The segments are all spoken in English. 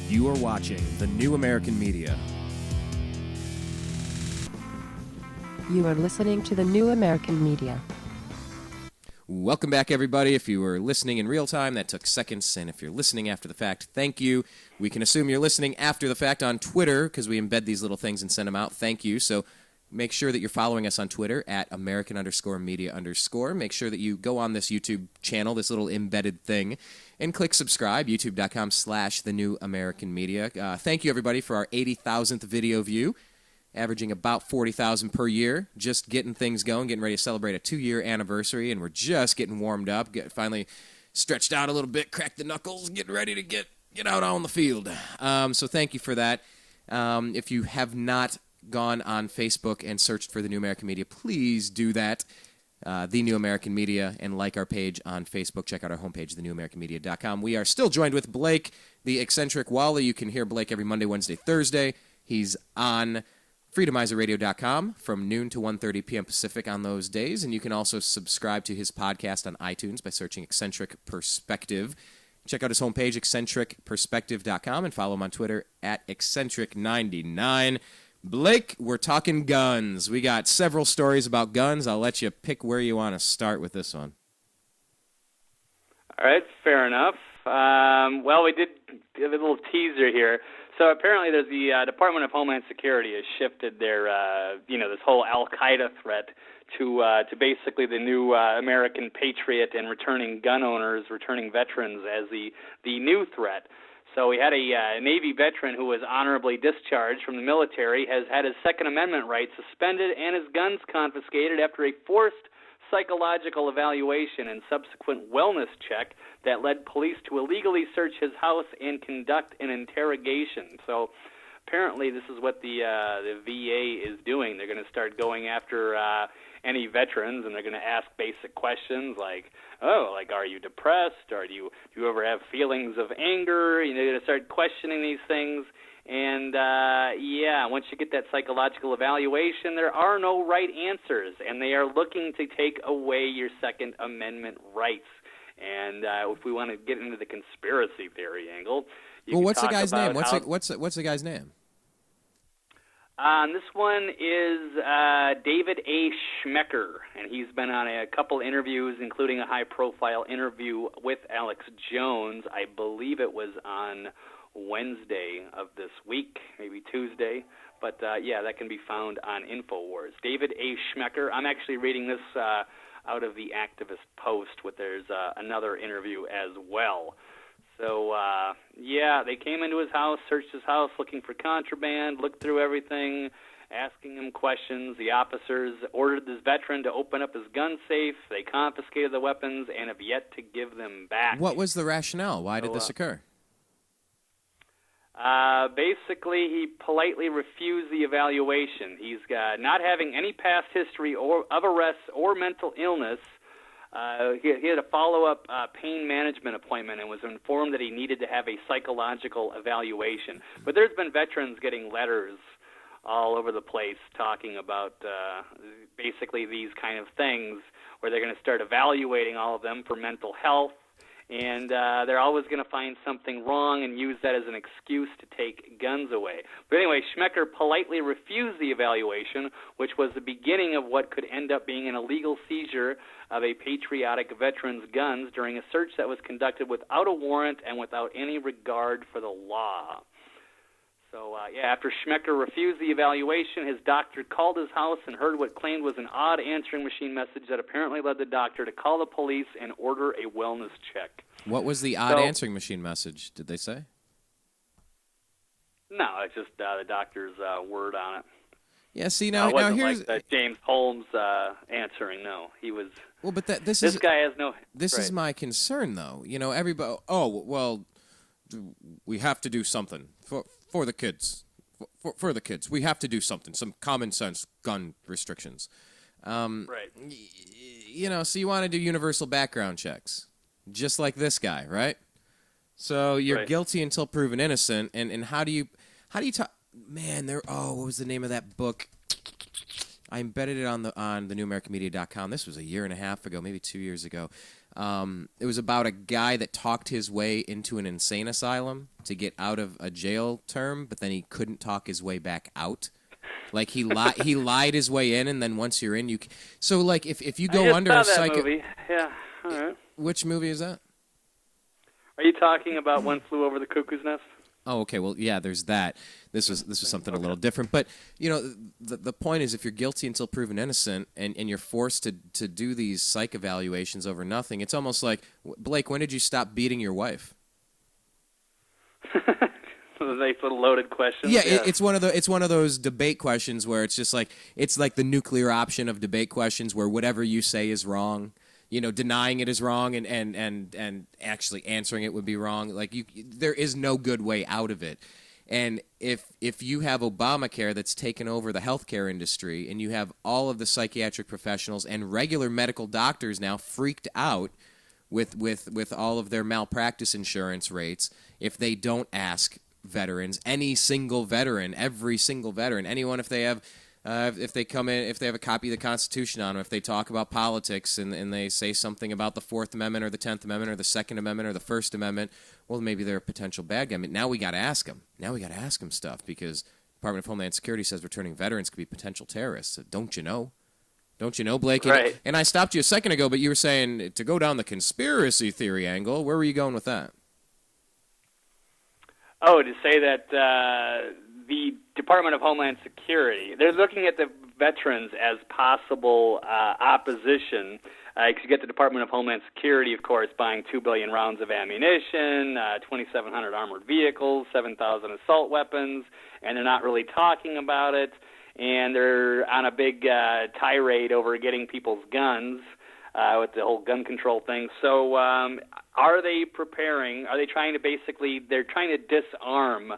You are watching the New American Media. You are listening to the New American Media. Welcome back, everybody. If you were listening in real time, that took seconds. And if you're listening after the fact, thank you. We can assume you're listening after the fact on Twitter because we embed these little things and send them out. Thank you. So make sure that you're following us on Twitter at American_media_. Make sure that you go on this YouTube channel, this little embedded thing, and click subscribe, youtube.com/The New American Media. Thank you, everybody, for our 80,000th video view, averaging about 40,000 per year, just getting things going, getting ready to celebrate a 2-year anniversary, and we're just getting warmed up, finally stretched out a little bit, cracked the knuckles, getting ready to get out on the field. So thank you for that. If you have not gone on Facebook and searched for The New American Media, please do that. The New American Media, and like our page on Facebook. Check out our homepage, thenewamericanmedia.com. We are still joined with Blake, the eccentric Walley. You can hear Blake every Monday, Wednesday, Thursday. He's on freedomizerradio.com from noon to 1:30 p.m. Pacific on those days, and you can also subscribe to his podcast on iTunes by searching Eccentric Perspective. Check out his homepage, eccentricperspective.com, and follow him on Twitter at eccentric99. Blake, we're talking guns. We got several stories about guns. I'll let you pick where you want to start with this one. All right, fair enough. Well, we did give a little teaser here. So apparently there's the Department of Homeland Security has shifted their, this whole Al-Qaeda threat to basically the new American patriot and returning gun owners, returning veterans as the new threat. So we had a Navy veteran who was honorably discharged from the military, has had his Second Amendment rights suspended and his guns confiscated after a forced psychological evaluation and subsequent wellness check that led police to illegally search his house and conduct an interrogation. So apparently this is what the VA is doing. They're going to start going after any veterans, and they're going to ask basic questions like, are you depressed? Or do you ever have feelings of anger? They're going to start questioning these things. And, once you get that psychological evaluation, there are no right answers, and they are looking to take away your Second Amendment rights. And if we want to get into the conspiracy theory angle, what's the guy's name? What's the guy's name? This one is David A. Schmecker, and he's been on a couple interviews, including a high-profile interview with Alex Jones. I believe it was on Wednesday of this week, maybe Tuesday. But, that can be found on InfoWars. David A. Schmecker. I'm actually reading this out of the Activist Post, where there's another interview as well. So, they came into his house, searched his house, looking for contraband, looked through everything, asking him questions. The officers ordered this veteran to open up his gun safe. They confiscated the weapons and have yet to give them back. What was the rationale? Why did this occur? Basically, he politely refused the evaluation. He's not having any past history of arrests or mental illness. He had a follow-up pain management appointment and was informed that he needed to have a psychological evaluation. But there's been veterans getting letters all over the place talking about basically these kind of things where they're going to start evaluating all of them for mental health. And they're always going to find something wrong and use that as an excuse to take guns away. But anyway, Schmecker politely refused the evaluation, which was the beginning of what could end up being an illegal seizure of a patriotic veteran's guns during a search that was conducted without a warrant and without any regard for the law. So, after Schmecker refused the evaluation, his doctor called his house and heard what claimed was an odd answering machine message that apparently led the doctor to call the police and order a wellness check. What was the odd answering machine message, did they say? No, it's just the doctor's word on it. Yeah, see, now here's... like James Holmes answering, no. He was... Well, but this guy has no... This is my concern, though. Everybody... Oh, well, we have to do something for the kids. For the kids. We have to do something. Some common sense gun restrictions. Right. So you want to do universal background checks. Just like this guy, right? So you're guilty until proven innocent. And how do you talk... Man, what was the name of that book? I embedded it on the newamericanmedia.com. This was a year and a half ago, maybe 2 years ago. It was about a guy that talked his way into an insane asylum to get out of a jail term, but then he couldn't talk his way back out. Like he lied his way in, and then once you're in, so like if you go under a psycho. Movie. Yeah. All right. Which movie is that? Are you talking about One Flew Over the Cuckoo's Nest? Oh, okay. Well, yeah, there's that. This was something a little different. But, the point is if you're guilty until proven innocent and you're forced to do these psych evaluations over nothing, it's almost like, Blake, when did you stop beating your wife? Nice little loaded question. Yeah, it's one of those debate questions where it's just like, it's like the nuclear option of debate questions where whatever you say is wrong. Denying it is wrong and actually answering it would be wrong. Like there is no good way out of it. And if you have Obamacare that's taken over the healthcare industry and you have all of the psychiatric professionals and regular medical doctors now freaked out with all of their malpractice insurance rates, if they don't ask veterans, every single veteran, anyone, if they have if they come in, if they have a copy of the Constitution on them, if they talk about politics and they say something about the Fourth Amendment or the 10th Amendment or the Second Amendment or the First Amendment, well, maybe they're a potential bad guy. I mean, now we got to ask them. Now we got to ask them stuff because Department of Homeland Security says returning veterans could be potential terrorists. So don't you know? Don't you know, Blake? Right. And I stopped you a second ago, but you were saying to go down the conspiracy theory angle. Where were you going with that? Oh, to say that the Department of Homeland Security, they're looking at the veterans as possible opposition. You get the Department of Homeland Security, of course, buying 2 billion rounds of ammunition, 2,700 armored vehicles, 7,000 assault weapons, and they're not really talking about it. And they're on a big tirade over getting people's guns with the whole gun control thing. So are they preparing? Are they trying to basically, they're trying to disarm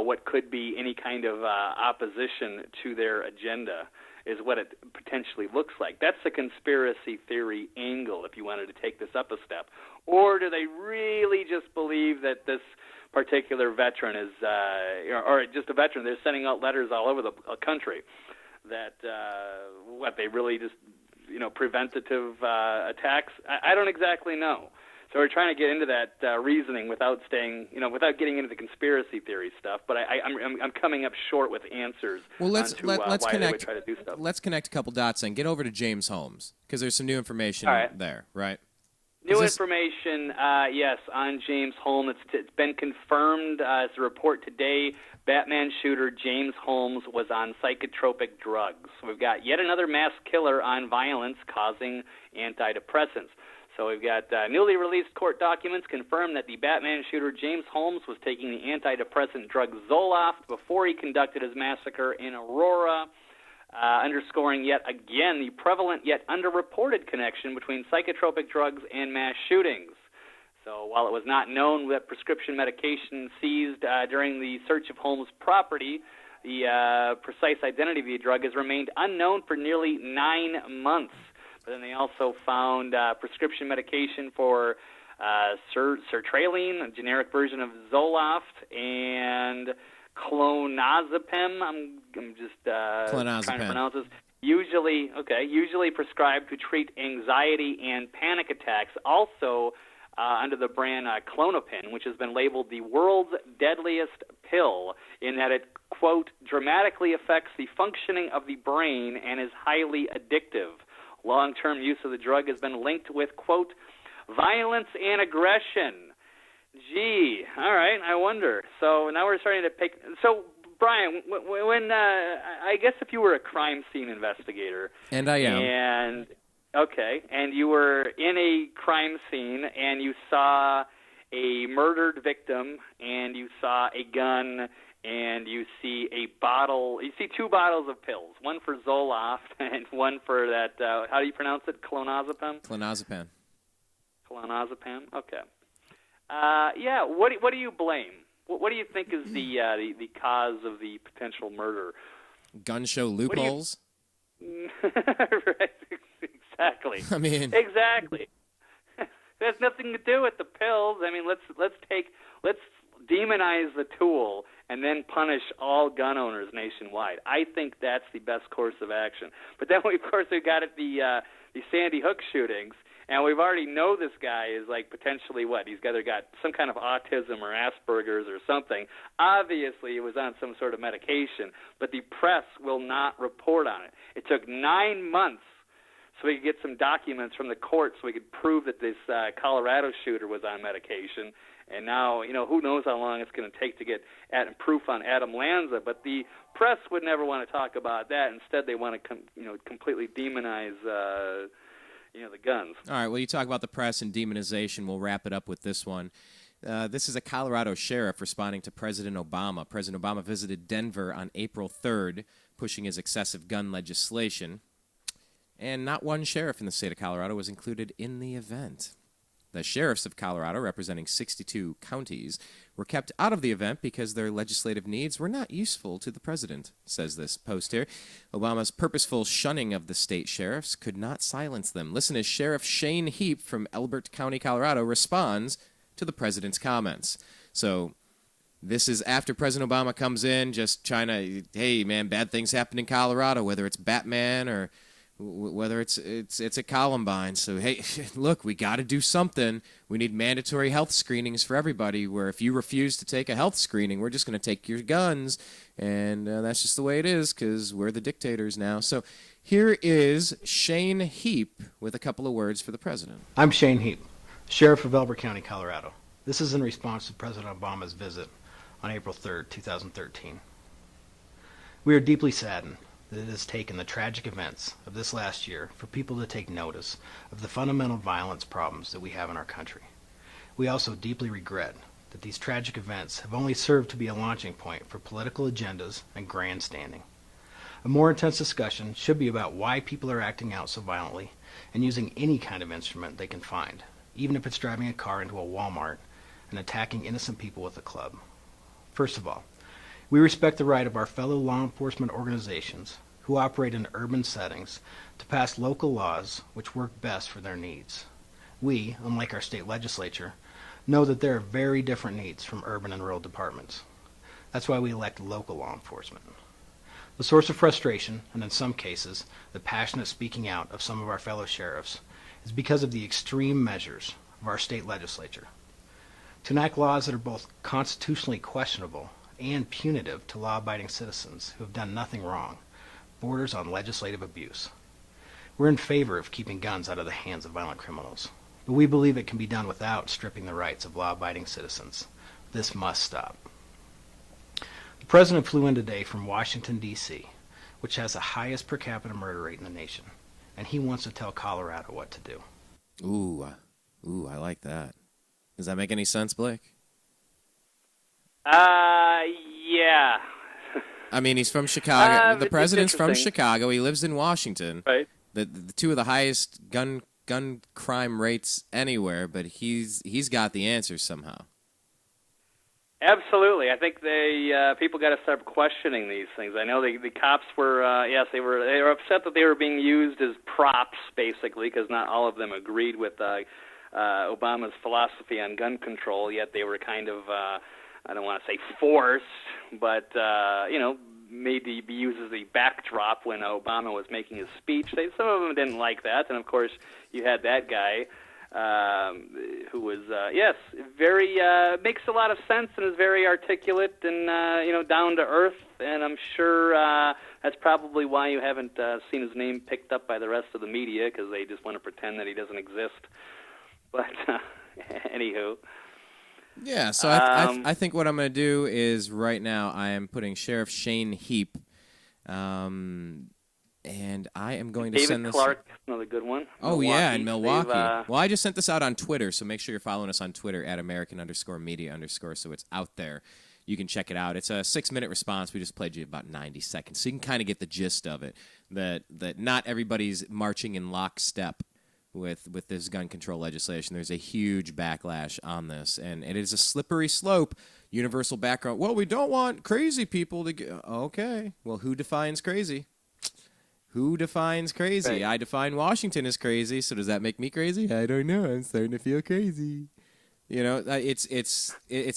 what could be any kind of opposition to their agenda is what it potentially looks like. That's the conspiracy theory angle, if you wanted to take this up a step. Or do they really just believe that this particular veteran is, or just a veteran, they're sending out letters all over the country that, they really just, preventative attacks? I don't exactly know. So we're trying to get into that reasoning without staying, without getting into the conspiracy theory stuff. But I'm coming up short with answers. Well, let's why connect. they would try to do stuff. Let's connect a couple dots and get over to James Holmes because there's some new information there, right? New information, yes, on James Holmes. It's been confirmed. It's a report today. Batman shooter James Holmes was on psychotropic drugs. We've got yet another mass killer on violence causing antidepressants. So we've got newly released court documents confirm that the Batman shooter James Holmes was taking the antidepressant drug Zoloft before he conducted his massacre in Aurora, underscoring yet again the prevalent yet underreported connection between psychotropic drugs and mass shootings. So while it was not known that prescription medication seized during the search of Holmes' property, the precise identity of the drug has remained unknown for nearly 9 months. But then they also found prescription medication for sertraline, a generic version of Zoloft, and clonazepam. I'm just trying to pronounce this. Usually prescribed to treat anxiety and panic attacks. Also under the brand Klonopin, which has been labeled the world's deadliest pill in that it, quote, dramatically affects the functioning of the brain and is highly addictive. Long-term use of the drug has been linked with, quote, violence and aggression. Gee, all right, I wonder. So now we're starting to pick. So, Brian, when I guess if you were a crime scene investigator. And I am. And you were in a crime scene and you saw a murdered victim and you saw a gun and you see a bottle, you see 2 bottles of pills, one for Zoloft and one for that, how do you pronounce it, clonazepam? Clonazepam, okay. What do you blame? What do you think is the cause of the potential murder? Gun show loopholes? Right, exactly. I mean... Exactly. It has nothing to do with the pills. I mean, let's demonize the tool and then punish all gun owners nationwide. I think that's the best course of action. But then, of course, we got at the Sandy Hook shootings, And we've already know this guy is like potentially what? He's either got some kind of autism or Asperger's or something. Obviously, he was on some sort of medication, but the press will not report on it. It took 9 months so we could get some documents from the court so we could prove that this Colorado shooter was on medication. And now, who knows how long it's going to take to get proof on Adam Lanza. But the press would never want to talk about that. Instead, they want to, completely demonize, the guns. All right, well, you talk about the press and demonization. We'll wrap it up with this one. This is a Colorado sheriff responding to President Obama. President Obama visited Denver on April 3rd, pushing his excessive gun legislation. And not one sheriff in the state of Colorado was included in the event. The sheriffs of Colorado, representing 62 counties, were kept out of the event because their legislative needs were not useful to the president, says this post here. Obama's purposeful shunning of the state sheriffs could not silence them. Listen as Sheriff Shane Heap from Elbert County, Colorado, responds to the president's comments. So this is after President Obama comes in just trying to, hey, man, bad things happen in Colorado, whether it's Batman or whether it's a Columbine. So, hey, look, we got to do something. We need mandatory health screenings for everybody, where if you refuse to take a health screening, we're just going to take your guns. And that's just the way it is because we're the dictators now. So here is Shane Heap with a couple of words for the president. I'm Shane Heap, Sheriff of Elbert County, Colorado. This is in response to President Obama's visit on April 3rd, 2013. We are deeply saddened that it has taken the tragic events of this last year for people to take notice of the fundamental violence problems that we have in our country. We also deeply regret that these tragic events have only served to be a launching point for political agendas and grandstanding. A more intense discussion should be about why people are acting out so violently and using any kind of instrument they can find, even if it's driving a car into a Walmart and attacking innocent people with a club. First of all, we respect the right of our fellow law enforcement organizations who operate in urban settings to pass local laws which work best for their needs. We, unlike our state legislature, know that there are very different needs from urban and rural departments. That's why we elect local law enforcement. The source of frustration, and in some cases, the passionate speaking out of some of our fellow sheriffs, is because of the extreme measures of our state legislature. To enact laws that are both constitutionally questionable and punitive to law-abiding citizens who have done nothing wrong borders on legislative abuse. We're in favor of keeping guns out of the hands of violent criminals, but we believe it can be done without stripping the rights of law-abiding citizens. This must stop. The president flew in today from Washington, D.C., which has the highest per capita murder rate in the nation, and he wants to tell Colorado what to do. Ooh, I like that. Does that make any sense, Blake? Yeah. I mean, he's from Chicago. The president's from interesting. Chicago. He lives in Washington. Right. The two of the highest gun crime rates anywhere, but he's got the answers somehow. Absolutely. I think people got to start questioning these things. I know the cops were they were upset that they were being used as props, basically, because not all of them agreed with Obama's philosophy on gun control. Yet they were kind of I don't want to say forced, but made to be used as the backdrop when Obama was making his speech. Some of them didn't like that, and of course you had that guy. Who was very makes a lot of sense and is very articulate and down to earth, and I'm sure that's probably why you haven't seen his name picked up by the rest of the media, because they just want to pretend that he doesn't exist. But anywho. Yeah, so I think what I'm going to do is right now I am putting Sheriff Shane Heap, and I am going to send this. David Clark, another good one. Oh, yeah, in Milwaukee. Well, I just sent this out on Twitter, so make sure you're following us on Twitter at American_media_, so it's out there. You can check it out. It's a 6-minute response. We just played you about 90 seconds, so you can kind of get the gist of it, that not everybody's marching in lockstep with this gun control legislation. There's a huge backlash on this, and it is a slippery slope. Universal background. Well, we don't want crazy people to get. Okay, well, who defines crazy? Who defines crazy? Right. I define Washington as crazy, so does that make me crazy? I don't know. I'm starting to feel crazy. It's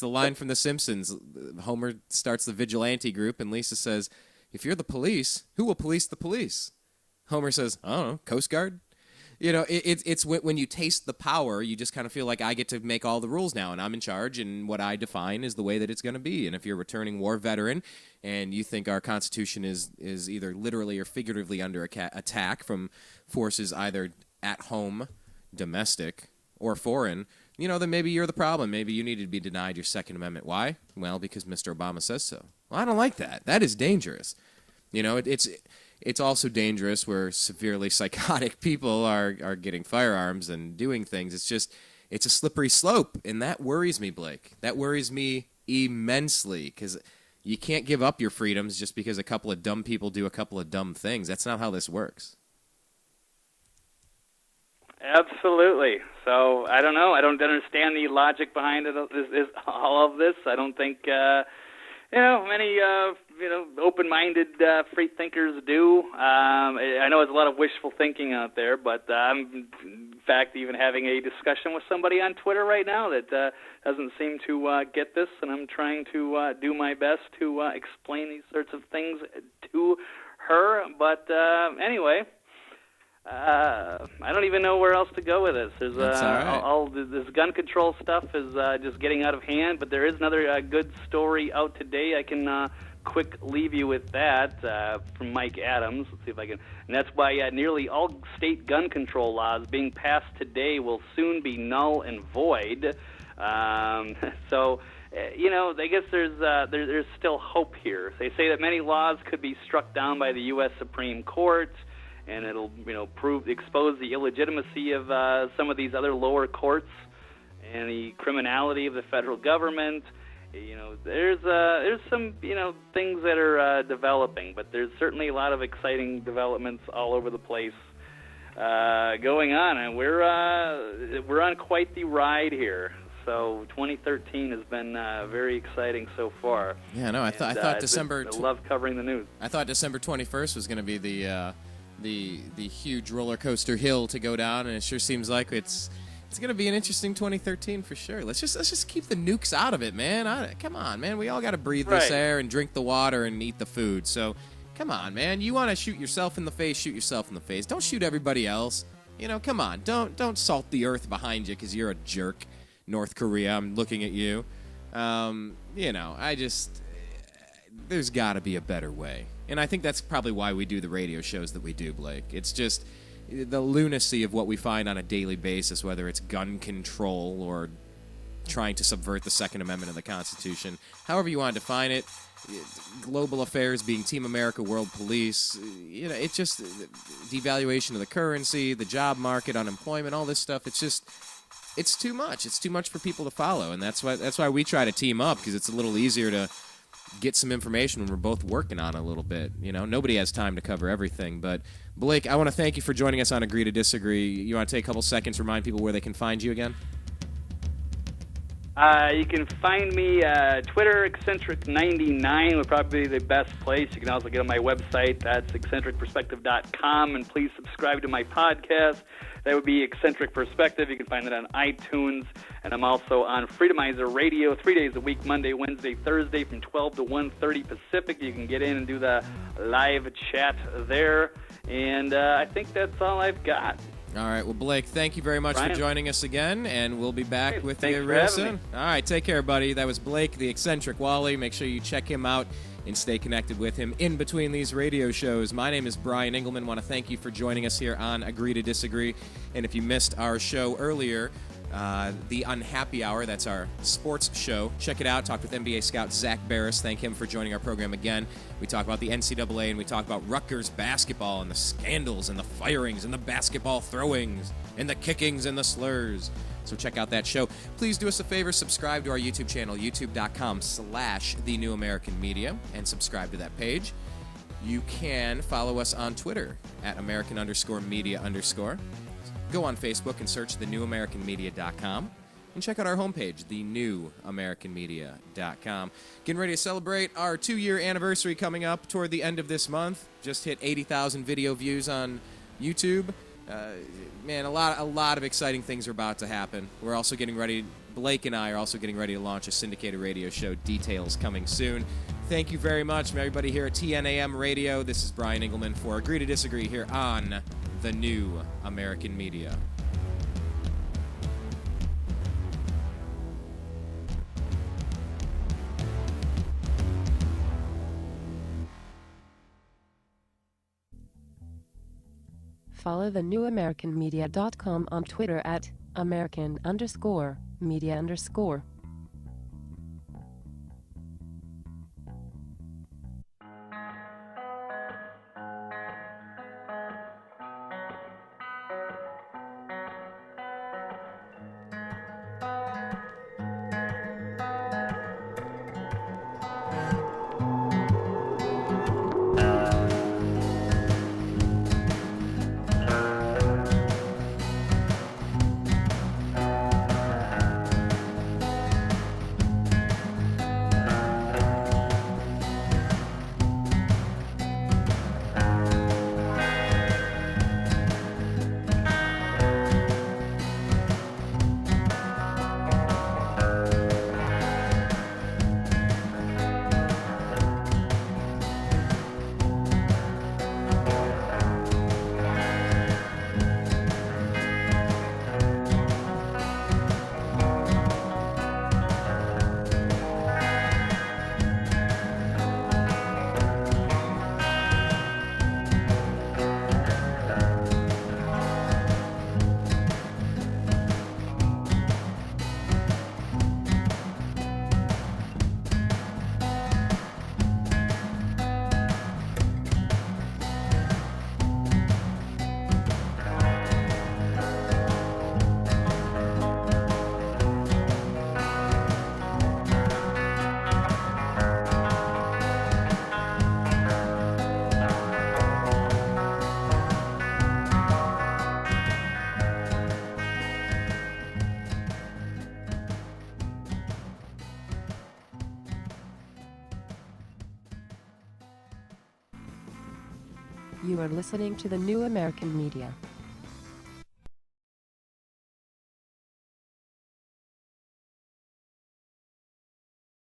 the line from The Simpsons. Homer starts the vigilante group, and Lisa says, "If you're the police, who will police the police?" Homer says, "I don't know, Coast Guard." it's when you taste the power, you just kind of feel like I get to make all the rules now, and I'm in charge, and what I define is the way that it's going to be. And if you're a returning war veteran and you think our Constitution is either literally or figuratively under attack from forces either at home, domestic, or foreign, then maybe you're the problem. Maybe you need to be denied your Second Amendment. Why? Well, because Mr. Obama says so. Well, I don't like that. That is dangerous. It's also dangerous where severely psychotic people are getting firearms and doing things. It's a slippery slope, and that worries me, Blake. That worries me immensely, because you can't give up your freedoms just because a couple of dumb people do a couple of dumb things. That's not how this works. Absolutely. So I don't know. I don't understand the logic behind it. All of this. I don't think many open-minded free thinkers do. I know there's a lot of wishful thinking out there, but I'm in fact even having a discussion with somebody on Twitter right now that doesn't seem to get this, and I'm trying to do my best to explain these sorts of things to her. But anyway. I don't even know where else to go with this. There's all this gun control stuff is just getting out of hand, but there is another good story out today. I can quick leave you with that from Mike Adams. Let's see if I can. And that's why nearly all state gun control laws being passed today will soon be null and void. So. I guess there's still hope here. They say that many laws could be struck down by the U.S. Supreme Court, and it'll expose the illegitimacy of some of these other lower courts and the criminality of the federal government. There's some things that are developing, but there's certainly a lot of exciting developments all over the place going on, and we're on quite the ride here. So 2013 has been very exciting so far. Yeah, no, I thought December. I love covering the news. I thought December 21st was going to be the huge roller coaster hill to go down, and it sure seems like it's going to be an interesting 2013 for sure. Let's just keep the nukes out of it, man. Come on, man. We all got to breathe this air and drink the water and eat the food. So come on, man. You want to shoot yourself in the face? Shoot yourself in the face. Don't shoot everybody else. Come on. Don't salt the earth behind you because you're a jerk. North Korea, I'm looking at you. There's got to be a better way. And I think that's probably why we do the radio shows that we do, Blake. It's just the lunacy of what we find on a daily basis, whether it's gun control or trying to subvert the Second Amendment of the Constitution. However you want to define it, global affairs being Team America, World Police, it's just devaluation of the currency, the job market, unemployment, all this stuff. It's too much. It's too much for people to follow, and that's why we try to team up, because it's a little easier to get some information when we're both working on it a little bit. Nobody has time to cover everything. But Blake, I want to thank you for joining us on Agree to Disagree. You want to take a couple seconds to remind people where they can find you again? You can find me Twitter, Eccentric99 would probably be the best place. You can also get on my website. That's eccentricperspective.com, and please subscribe to my podcast. That would be Eccentric Perspective. You can find it on iTunes, and I'm also on Freedomizer Radio 3 days a week, Monday, Wednesday, Thursday, from 12 to 1:30 Pacific. You can get in and do the live chat there, and I think that's all I've got. All right. Well, Blake, thank you very much for joining us again, and we'll be back with you real soon. All right. Take care, buddy. That was Blake, the Eccentric Walley. Make sure you check him out and stay connected with him in between these radio shows. My name is Brian Engelman. Want to thank you for joining us here on Agree to Disagree. And if you missed our show earlier, The Unhappy Hour, that's our sports show. Check it out. Talked with NBA scout Zach Barris. Thank him for joining our program again. We talk about the NCAA, and we talk about Rutgers basketball and the scandals and the firings and the basketball throwings and the kickings and the slurs. So check out that show. Please do us a favor, subscribe to our YouTube channel, youtube.com/The New American Media, and subscribe to that page. You can follow us on Twitter at American_media_. Go on Facebook and search thenewamericanmedia.com. And check out our homepage, thenewamericanmedia.com. Getting ready to celebrate our 2-year anniversary coming up toward the end of this month. Just hit 80,000 video views on YouTube. Man, a lot of exciting things are about to happen. We're also getting ready, Blake and I are also getting ready to launch a syndicated radio show. Details coming soon. Thank you very much from everybody here at TNAM Radio. This is Brian Engelman for Agree to Disagree here on the new American media. Follow the newamericanmedia.com on Twitter at American_media_. You are listening to the New American Media.